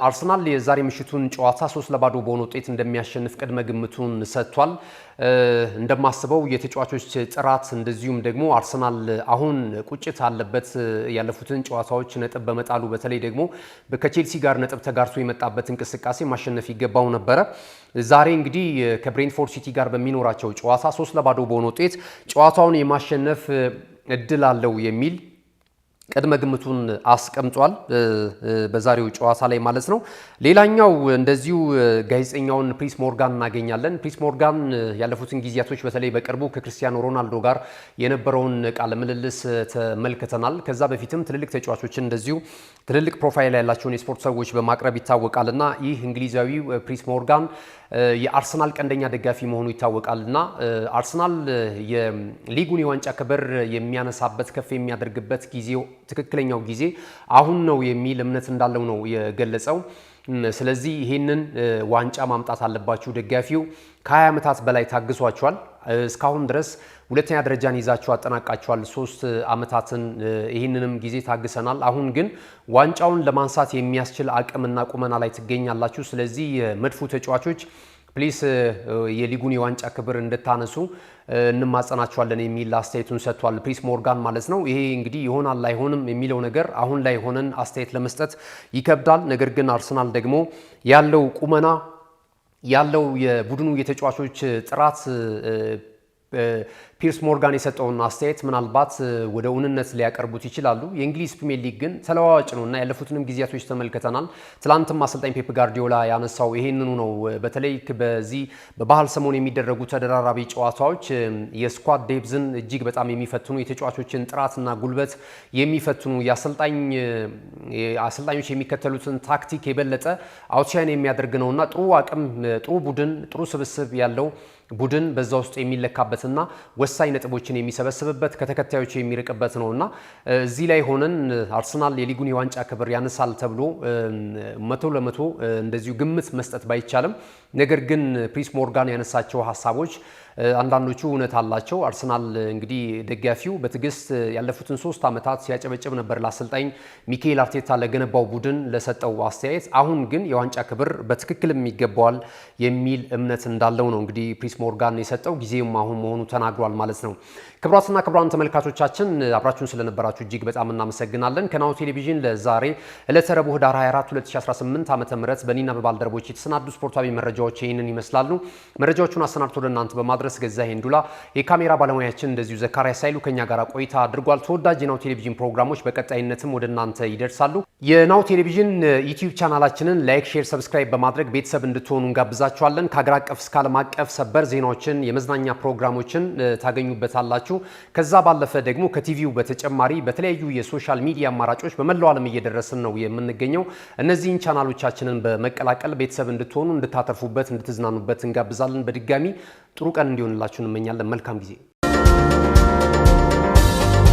አርሰናል የዛሬ ምሽቱን ጨዋታ 3-0 በሆነ ውጤት እንደሚያሸንፍ ቅድመ ግምቱን ሰጥቷል። እንደማስበው የተጫዋቾች ጥራት እንደዚሁም ደግሞ አርሰናል አሁን ቁጭት አለበት። ያለፉትን ጨዋታዎች ነጥብ በመጣሉ በተለይ ደግሞ ከቼልሲ ጋር ነጥብ ተጋርቶ የመጣበት እንቅስቃሴ ማሸነፍ ይገባው ነበረ። ዛሬ እንግዲህ ከብሬንትፎርድ ሲቲ ጋር በሚኖራቸው ጨዋታ 3-0 በሆነ ውጤት ጨዋታውን የማሸነፍ እድል አለው የሚል ቅድመ ግምቱን አስቀምጧል በዛሬው ጨዋታ ላይ ማለት ነው። ሌላኛው እንደዚሁ ጋዜጠኛውን ፕሪስ ሞርጋን እናገኛለን። ፕሪስ ሞርጋን ያለፉትን ጊዜያቶች በተለይ በቅርቡ ከክርስቲያኖ ሮናልዶ ጋር የነበረውን ቃለ ምልልስ ተመልክተናል። ከዛ በፊትም ትልልቅ ተጫዋቾችን እንደዚሁ ትልልቅ ፕሮፋይል ያላቸውን የስፖርት ሰዎች በማቅረብ ይታወቃልና ይህ እንግሊዛዊው ፕሪስ ሞርጋን የአርሰናል ቀንደኛ ደጋፊ መሆኑ ይታወቃልና አርሰናል የሊጉን የዋንጫ ክብር የሚያነሳበት ከፍ የሚያደርግበት ጊዜው ትክክለኛው ጊዜ አሁን ነው የሚል እምነት እንዳለው ነው የገለጸው። ስለዚህ ይህንን ዋንጫ ማምጣት አለባችሁ። ደጋፊው ከ20 ዓመታት በላይ ታግሷቸዋል። እስካሁን ድረስ ሁለተኛ ደረጃን ይዛችሁ አጠናቃችኋል። 3 ዓመታትን ይህንንም ጊዜ ታግሰናል። አሁን ግን ዋንጫውን ለማንሳት የሚያስችል አቅምና ቁመና ላይ ትገኛላችሁ። ስለዚህ የመድፉ ተጫዋቾች ፕሊስ የሊጉን የዋንጫ ክብር እንድታነሱ እንማጸናቸዋለን የሚል አስተያየቱን ሰጥቷል ፕሪስ ሞርጋን ማለት ነው። ይሄ እንግዲህ ይሆናል አይሆንም የሚለው ነገር አሁን ላይ ሆነን አስተያየት ለመስጠት ይከብዳል። ነገር ግን አርሰናል ደግሞ ያለው ቁመና ያለው የቡድኑ የተጫዋቾች ጥራት ፒርስ ሞርጋን የሰጠውን አስተያየት ምናልባት ወደ እውንነት ሊያቀርቡት ይችላሉ። የእንግሊዝ ፕሪሚየር ሊግ ግን ተለዋዋጭ ነውና ያለፉትንም ጊዜያቶች ተመልክተናል። ትላንትም አሰልጣኝ ፔፕ ጋርዲዮላ ያነሳው ይሄንኑ ነው። በተለይ በዚህ በባህል ሰሞን የሚደረጉ ተደራራቢ ጨዋታዎች የስኳድ ዴፕዝን እጅግ በጣም የሚፈትኑ የተጫዋቾችን ጥራትና ጉልበት የሚፈትኑ አሰልጣኞች የሚከተሉትን ታክቲክ የበለጠ አውትሻይን የሚያደርግ ነውና ጥሩ አቅም፣ ጥሩ ቡድን፣ ጥሩ ስብስብ ያለው ቡድን በዛ ውስጥ የሚለካበትና ወሳኝ ነጥቦችን የሚሰበስብበት ከተከታዮች የሚርቅበት ነውና እዚህ ላይ ሆነን አርሰናል የሊጉን የዋንጫ ክብር ያነሳል ተብሎ 100% እንደዚሁ ግምት መስጠት ባይቻልም ነገር ግን ፒርስ ሞርጋን ያነሳቸው ሀሳቦች አንዳንዶቹ እውነት አላቸው። አርሰናል እንግዲህ ደጋፊው በትዕግስት ያለፉትን 3 ዓመታት ሲያጨበጭብ ነበር ለአሰልጣኝ ሚኬል አርቴታ ለገነባው ቡድን ለሰጠው አስተያየት። አሁን ግን የዋንጫ ክብር በትክክልም ይገባዋል የሚል እምነት እንዳለው ነው እንግዲህ ፒርስ ሞርጋን የሰጠው። ጊዜውም አሁን መሆኑ ተናግሯል ማለት ነው። ክቡራትና ክቡራን ተመልካቾቻችን አብራችሁን ስለነበራችሁ እጅግ በጣም እናመሰግናለን። ከናሁ ቴሌቪዥን ለዛሬ ዕለተ ረቡዕ ህዳር 24 2018 ዓ.ም በእኔና በባልደረቦች የተሰናዱ ስፖርታዊ መረጃዎች ይህንን ይመስላሉ። መረጃዎቹን አሰናድቶ ለእናንተ በማድረስ ገዛኸኝ ዱላ የካሜራ ባለሙያችን እንደዚሁ ዘካሪያ ሳይሉ ከኛ ጋር ቆይታ አድርጓል። ተወዳጅ የናሁ ቴሌቪዥን ፕሮግራሞች በቀጣይነትም ወደ እናንተ ይደርሳሉ። የናሁ ቴሌቪዥን ዩቲዩብ ቻናላችንን ላይክ፣ ሼር፣ ሰብስክራይብ በማድረግ ቤተሰብ እንድትሆኑ እንጋብዛችኋለን። ከሀገር አቀፍ እስከ ዓለም አቀፍ ሰበር ዜናዎችን፣ የመዝናኛ ፕሮግራሞችን ታገኙበታላችሁ። ከዛ ባለፈ ደግሞ ከቲቪው በተጨማሪ በተለያዩ የሶሻል ሚዲያ አማራጮች በመላው ዓለም እየደረስን ነው የምንገኘው። እነዚህን ቻናሎቻችንን በመቀላቀል ቤተሰብ እንድትሆኑ፣ እንድታተርፉበት፣ እንድትዝናኑበት እንጋብዛለን። በድጋሚ ጥሩ ቀን እንዲሆንላችሁ እንመኛለን። መልካም ጊዜ